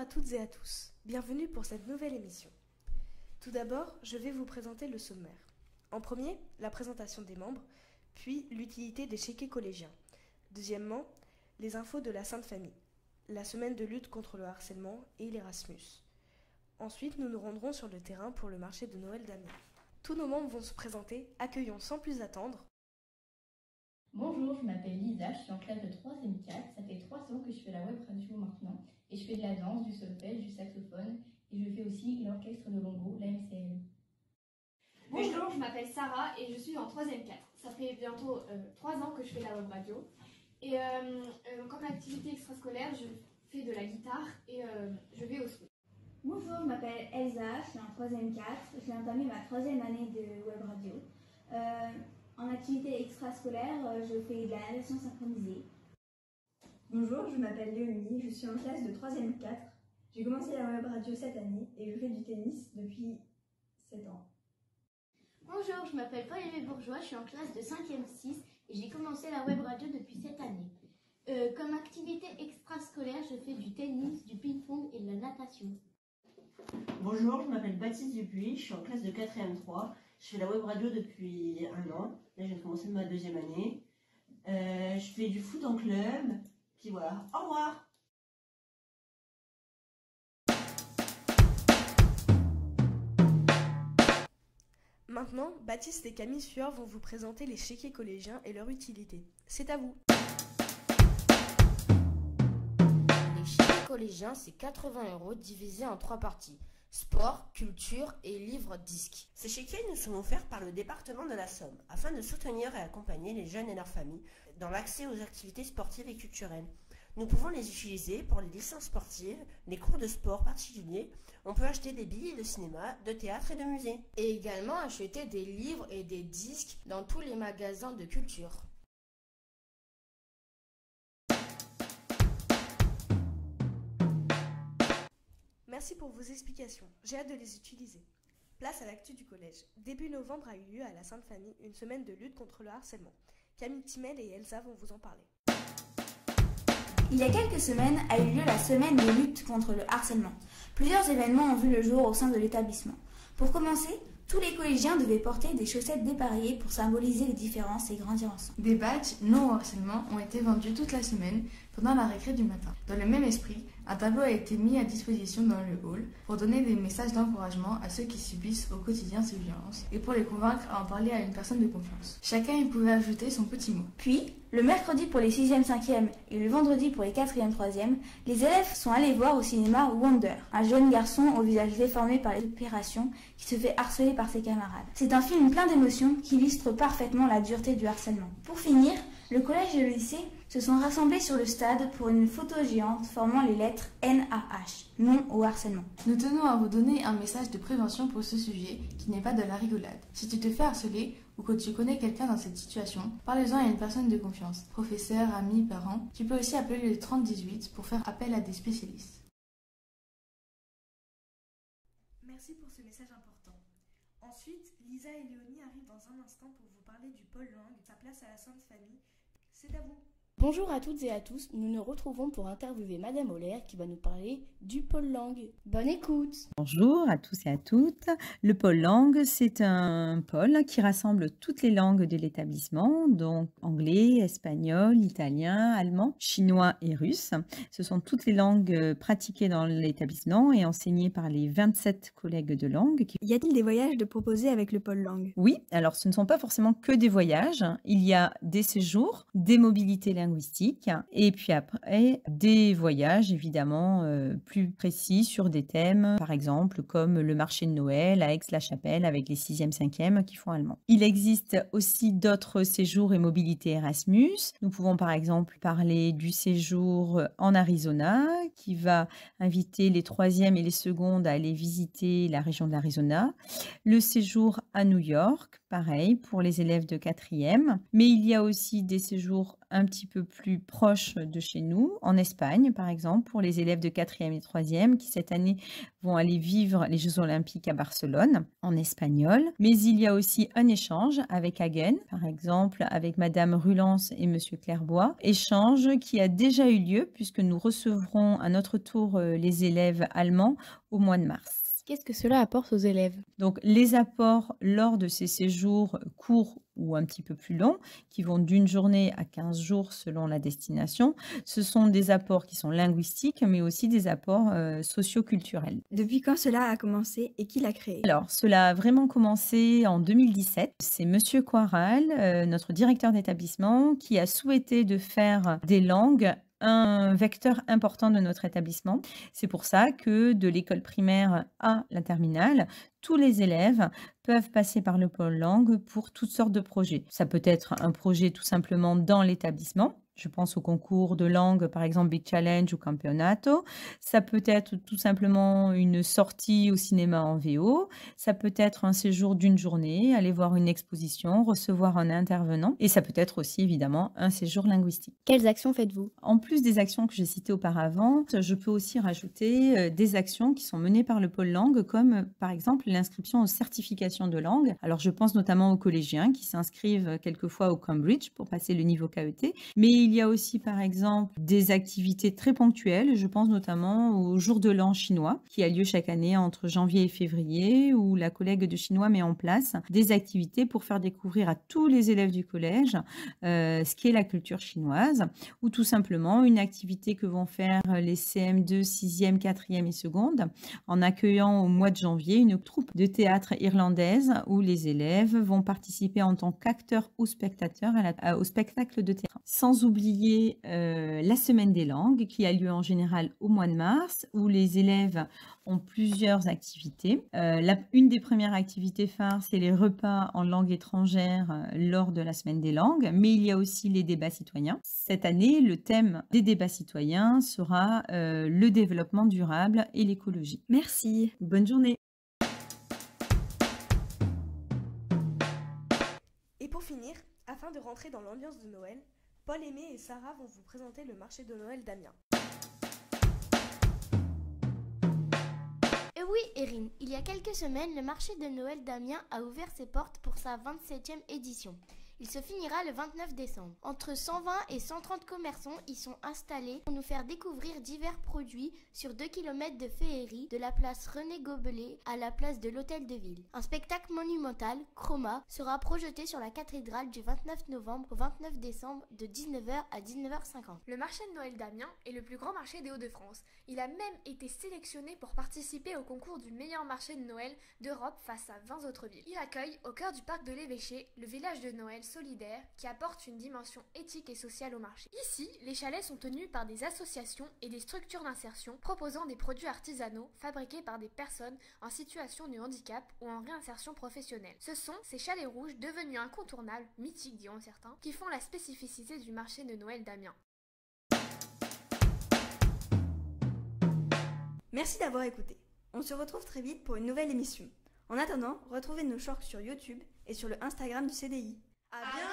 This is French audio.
à toutes et à tous, bienvenue pour cette nouvelle émission. Tout d'abord, je vais vous présenter le sommaire. En premier, la présentation des membres, puis l'utilité des chéquiers collégiens. Deuxièmement, les infos de la Sainte Famille, la semaine de lutte contre le harcèlement et l'Erasmus. Ensuite, nous nous rendrons sur le terrain pour le marché de Noël d'Amiens. Tous nos membres vont se présenter, accueillons sans plus attendre. Bonjour, je m'appelle Lisa, je suis en classe de 3e 4. Ça fait 3 ans que je fais la web radio maintenant. Et je fais de la danse, du solfège, du saxophone. Et je fais aussi l'orchestre de Longo, la MCL. Bonjour, je m'appelle Sarah et je suis en 3e 4. Ça fait bientôt 3 ans que je fais la web radio. Et comme activité extrascolaire, je fais de la guitare et je vais au ski. Bonjour, je m'appelle Elsa, je suis en 3e 4. J'ai entamé ma 3e année de web radio. En activité extrascolaire, je fais de la natation synchronisée. Bonjour, je m'appelle Léonie, je suis en classe de 3e 4. J'ai commencé la web radio cette année et je fais du tennis depuis 7 ans. Bonjour, je m'appelle Paul-Aimé Bourgeois, je suis en classe de 5e 6 et j'ai commencé la web radio depuis cette année. Comme activité extrascolaire, je fais du tennis, du ping-pong et de la natation. Bonjour, je m'appelle Baptiste Dupuis, je suis en classe de 4e 3. Je fais la web radio depuis 1 an. Là, j'ai commencé ma 2e année. Je fais du foot en club. Puis voilà, au revoir. Maintenant, Baptiste et Camille Sueur vont vous présenter les chéquiers collégiens et leur utilité. C'est à vous. Les chéquiers collégiens, c'est 80 € divisés en 3 parties. Sport, culture et livres-disques. Ces chéquiers nous sont offerts par le département de la Somme afin de soutenir et accompagner les jeunes et leurs familles dans l'accès aux activités sportives et culturelles. Nous pouvons les utiliser pour les licences sportives, les cours de sport particuliers. On peut acheter des billets de cinéma, de théâtre et de musée. Et également acheter des livres et des disques dans tous les magasins de culture. Merci pour vos explications, j'ai hâte de les utiliser. Place à l'actu du collège. Début novembre a eu lieu à la Sainte Famille une semaine de lutte contre le harcèlement. Camille Timel et Elsa vont vous en parler. Il y a quelques semaines a eu lieu la semaine de lutte contre le harcèlement. Plusieurs événements ont vu le jour au sein de l'établissement. Pour commencer, tous les collégiens devaient porter des chaussettes dépareillées pour symboliser les différences et grandir ensemble. Des badges non au harcèlement ont été vendus toute la semaine pendant la récré du matin. Dans le même esprit, un tableau a été mis à disposition dans le hall pour donner des messages d'encouragement à ceux qui subissent au quotidien ces violences et pour les convaincre à en parler à une personne de confiance. Chacun y pouvait ajouter son petit mot. Puis, le mercredi pour les 6e 5e et le vendredi pour les 4e 3e, les élèves sont allés voir au cinéma Wonder, un jeune garçon au visage déformé par les opérations qui se fait harceler par ses camarades. C'est un film plein d'émotions qui illustre parfaitement la dureté du harcèlement. Pour finir, le collège et le lycée se sont rassemblés sur le stade pour une photo géante formant les lettres NaH, non au harcèlement. Nous tenons à vous donner un message de prévention pour ce sujet qui n'est pas de la rigolade. Si tu te fais harceler ou que tu connais quelqu'un dans cette situation, parlez-en à une personne de confiance, professeur, ami, parent. Tu peux aussi appeler le 3018 pour faire appel à des spécialistes. Merci pour ce message important. Ensuite, Lisa et Léonie arrivent dans un instant pour vous parler du pôle langue, sa place à la Sainte Famille. C'est à vous. Bonjour à toutes et à tous, nous nous retrouvons pour interviewer Madame Holler qui va nous parler du pôle langue. Bonne écoute. Bonjour à tous et à toutes. Le pôle langue, c'est un pôle qui rassemble toutes les langues de l'établissement, donc anglais, espagnol, italien, allemand, chinois et russe. Ce sont toutes les langues pratiquées dans l'établissement et enseignées par les 27 collègues de langue. Y a-t-il des voyages de proposer avec le pôle langue? Oui, alors ce ne sont pas forcément que des voyages. Il y a des séjours, des mobilités linguistiques et puis après des voyages évidemment plus précis sur des thèmes, par exemple comme le marché de Noël à Aix-la-Chapelle avec les 6e, 5e qui font allemand. Il existe aussi d'autres séjours et mobilités Erasmus. Nous pouvons par exemple parler du séjour en Arizona qui va inviter les 3e et les secondes à aller visiter la région de l'Arizona, le séjour à New York pareil pour les élèves de 4e. Mais il y a aussi des séjours un petit peu plus proches de chez nous, en Espagne par exemple, pour les élèves de 4e et 3e qui cette année vont aller vivre les Jeux Olympiques à Barcelone en espagnol. Mais il y a aussi un échange avec Hagen, par exemple avec Madame Rulance et Monsieur Clairbois. Échange qui a déjà eu lieu puisque nous recevrons à notre tour les élèves allemands au mois de mars. Qu'est-ce que cela apporte aux élèves? Donc, les apports lors de ces séjours courts ou un petit peu plus longs, qui vont d'une journée à 15 jours selon la destination, ce sont des apports qui sont linguistiques, mais aussi des apports socio-culturels. Depuis quand cela a commencé et qui l'a créé? Alors, cela a vraiment commencé en 2017. C'est Monsieur Coiral, notre directeur d'établissement, qui a souhaité de faire des langues un vecteur important de notre établissement. C'est pour ça que de l'école primaire à la terminale, tous les élèves peuvent passer par le pôle langue pour toutes sortes de projets. Ça peut être un projet tout simplement dans l'établissement. Je pense au concours de langue, par exemple Big Challenge ou Campeonato. Ça peut être tout simplement une sortie au cinéma en VO. Ça peut être un séjour d'une journée, aller voir une exposition, recevoir un intervenant. Et ça peut être aussi évidemment un séjour linguistique. Quelles actions faites-vous? En plus des actions que j'ai citées auparavant, je peux aussi rajouter des actions qui sont menées par le pôle langue, comme par exemple l'inscription aux certifications de langue. Alors je pense notamment aux collégiens qui s'inscrivent quelquefois au Cambridge pour passer le niveau KET. Mais il y a aussi par exemple des activités très ponctuelles. Je pense notamment au jour de l'an chinois qui a lieu chaque année entre janvier et février, où la collègue de chinois met en place des activités pour faire découvrir à tous les élèves du collège ce qu'est la culture chinoise, ou tout simplement une activité que vont faire les CM2, 6e, 4e et seconde en accueillant au mois de janvier une troupe de théâtre irlandaise où les élèves vont participer en tant qu'acteurs ou spectateurs au spectacle de théâtre. Sans oublier la semaine des langues qui a lieu en général au mois de mars où les élèves ont plusieurs activités. Une des premières activités phares, c'est les repas en langue étrangère lors de la semaine des langues, mais il y a aussi les débats citoyens. Cette année, le thème des débats citoyens sera le développement durable et l'écologie. Merci. Bonne journée. Et pour finir, afin de rentrer dans l'ambiance de Noël, Paul Aimé et Sarah vont vous présenter le marché de Noël d'Amiens. Et oui, Erin, il y a quelques semaines, le marché de Noël d'Amiens a ouvert ses portes pour sa 27e édition. Il se finira le 29 décembre. Entre 120 et 130 commerçants y sont installés pour nous faire découvrir divers produits sur 2 km de féerie, de la place René Gobelet à la place de l'Hôtel de Ville. Un spectacle monumental, Chroma, sera projeté sur la cathédrale du 29 novembre au 29 décembre de 19h à 19h50. Le marché de Noël d'Amiens est le plus grand marché des Hauts-de-France. Il a même été sélectionné pour participer au concours du meilleur marché de Noël d'Europe face à 20 autres villes. Il accueille, au cœur du parc de l'Évêché, le village de Noël solidaire qui apporte une dimension éthique et sociale au marché. Ici, les chalets sont tenus par des associations et des structures d'insertion proposant des produits artisanaux fabriqués par des personnes en situation de handicap ou en réinsertion professionnelle. Ce sont ces chalets rouges devenus incontournables, mythiques diront certains, qui font la spécificité du marché de Noël d'Amiens. Merci d'avoir écouté. On se retrouve très vite pour une nouvelle émission. En attendant, retrouvez nos shorts sur YouTube et sur le Instagram du CDI. À bientôt!